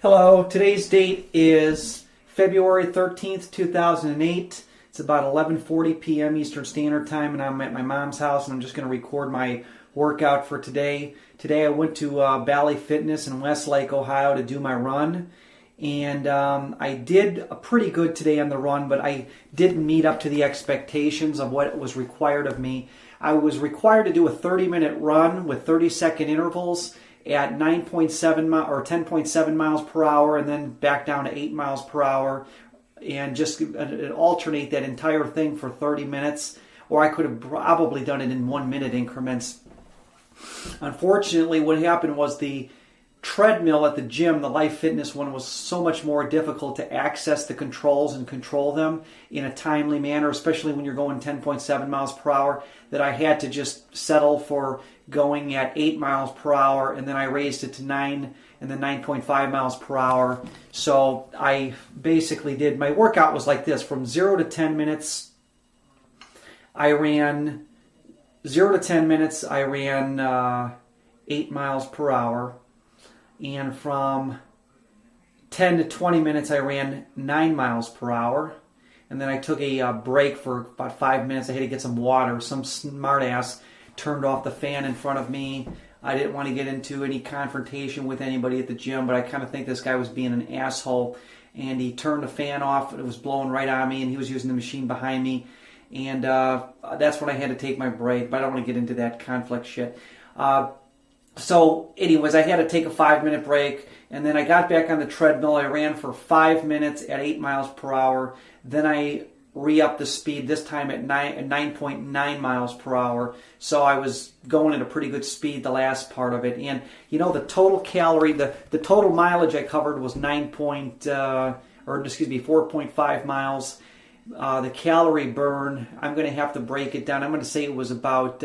Hello, today's date is February 13th, 2008. It's about 11:40 p.m. Eastern Standard Time, and I'm at my mom's house, and I'm just going to record my workout for today. Today I went to Valley Fitness in Westlake, Ohio to do my run, and I did pretty good today on the run, but I didn't meet up to the expectations of what was required of me. I was required to do a 30-minute run with 30-second intervals at 9.7 or 10.7 miles per hour, and then back down to 8 miles per hour, and just alternate that entire thing for 30 minutes. Or I could have probably done it in 1 minute increments. Unfortunately, what happened was the treadmill at the gym, the Life Fitness one, was so much more difficult to access the controls and control them in a timely manner, especially when you're going 10.7 miles per hour, that I had to just settle for going at 8 miles per hour, and then I raised it to 9 and then 9.5 miles per hour. So I basically did, my workout was like this: from 0 to 10 minutes, I ran 0 to 10 minutes, I ran 8 miles per hour. And from 10 to 20 minutes, I ran 9 miles per hour. And then I took a break for about 5 minutes. I had to get some water. Some smartass turned off the fan in front of me. I didn't want to get into any confrontation with anybody at the gym, but I kind of think this guy was being an asshole. And he turned the fan off. It was blowing right on me, and he was using the machine behind me. And that's when I had to take my break. But I don't want to get into that conflict shit. So anyways, I had to take a 5-minute break, and then I got back on the treadmill. I ran for 5 minutes at 8 miles per hour. Then I re-upped the speed, this time at 9.9 miles per hour. So I was going at a pretty good speed the last part of it. And you know, the total calorie, the total mileage I covered was 4.5 miles. The calorie burn, I'm going to have to break it down. I'm going to say it was about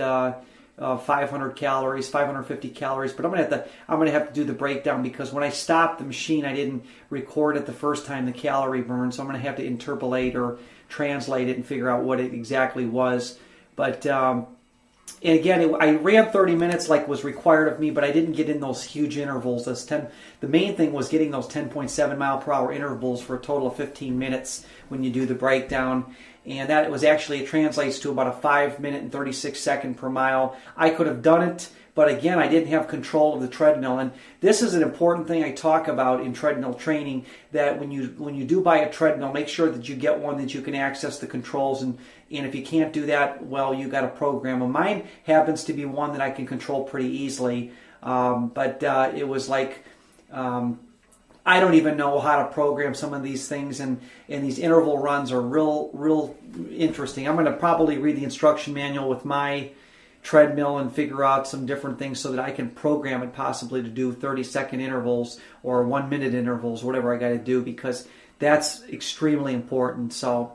500 calories, 550 calories, but I'm gonna have to do the breakdown, because when I stopped the machine, I didn't record it the first time, the calorie burn, so I'm gonna have to interpolate or translate it and figure out what it exactly was. But and again, I ran 30 minutes like was required of me, but I didn't get in those huge intervals. The main thing was getting those 10.7 mile per hour intervals for a total of 15 minutes when you do the breakdown. And that was actually, it translates to about a 5 minute and 36 second per mile. I could have done it, but again, I didn't have control of the treadmill. And this is an important thing I talk about in treadmill training, that when you do buy a treadmill, make sure that you get one that you can access the controls. And if you can't do that, well, you got a program. Well, mine happens to be one that I can control pretty easily. But it was like, I don't even know how to program some of these things, and these interval runs are real interesting. I'm going to probably read the instruction manual with my treadmill and figure out some different things so that I can program it possibly to do 30-second intervals or 1 minute intervals, whatever I got to do, because that's extremely important. So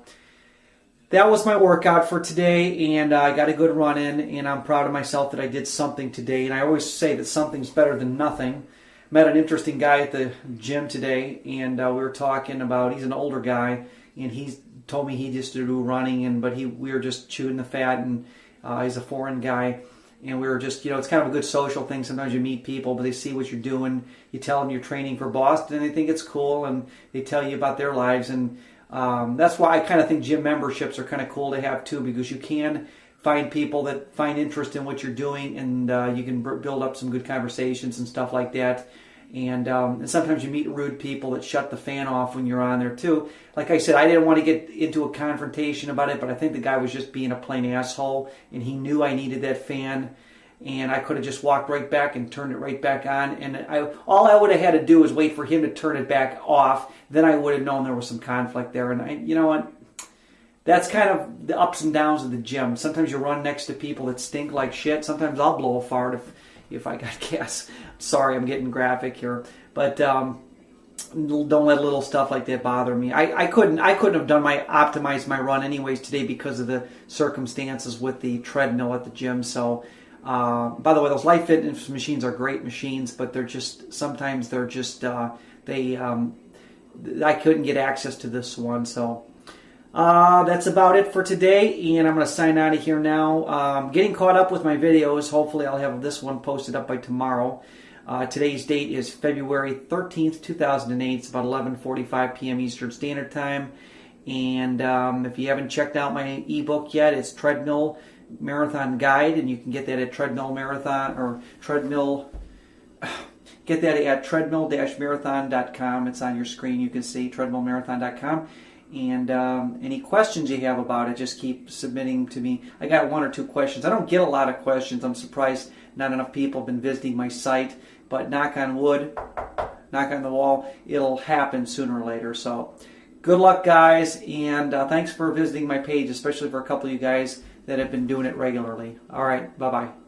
that was my workout for today, and I got a good run in, and I'm proud of myself that I did something today. And I always say that something's better than nothing. Met an interesting guy at the gym today, and we were talking about, he's an older guy, and he told me he used to do running, but we were just chewing the fat, and he's a foreign guy, and we were just, it's kind of a good social thing. Sometimes you meet people, but they see what you're doing. You tell them you're training for Boston, and they think it's cool, and they tell you about their lives, and that's why I kind of think gym memberships are kind of cool to have too, because you can find people that find interest in what you're doing, and you can build up some good conversations and stuff like that. And sometimes you meet rude people that shut the fan off when you're on there too. Like I said, I didn't want to get into a confrontation about it, but I think the guy was just being a plain asshole, and he knew I needed that fan, and I could have just walked right back and turned it right back on. And all I would have had to do was wait for him to turn it back off. Then I would have known there was some conflict there. And you know what? That's kind of the ups and downs of the gym. Sometimes you run next to people that stink like shit. Sometimes I'll blow a fart if I got gas. Sorry, I'm getting graphic here, but don't let little stuff like that bother me. I couldn't have optimized my run anyways today because of the circumstances with the treadmill at the gym. So, by the way, those Life Fitness machines are great machines, but I couldn't get access to this one. So that's about it for today, and I'm going to sign out of here now. Getting caught up with my videos. Hopefully I'll have this one posted up by tomorrow. Today's date is February 13th, 2008. It's about 11:45 p.m. Eastern Standard Time. And if you haven't checked out my ebook yet, it's Treadmill Marathon Guide, and you can get that at Treadmill Marathon or Treadmill. Get that at treadmill-marathon.com. It's on your screen. You can see treadmill-marathon.com. And any questions you have about it, just keep submitting to me. I got 1 or 2 questions. I don't get a lot of questions. I'm surprised not enough people have been visiting my site. But knock on wood, knock on the wall, it'll happen sooner or later. So good luck, guys, and thanks for visiting my page, especially for a couple of you guys that have been doing it regularly. All right, bye-bye.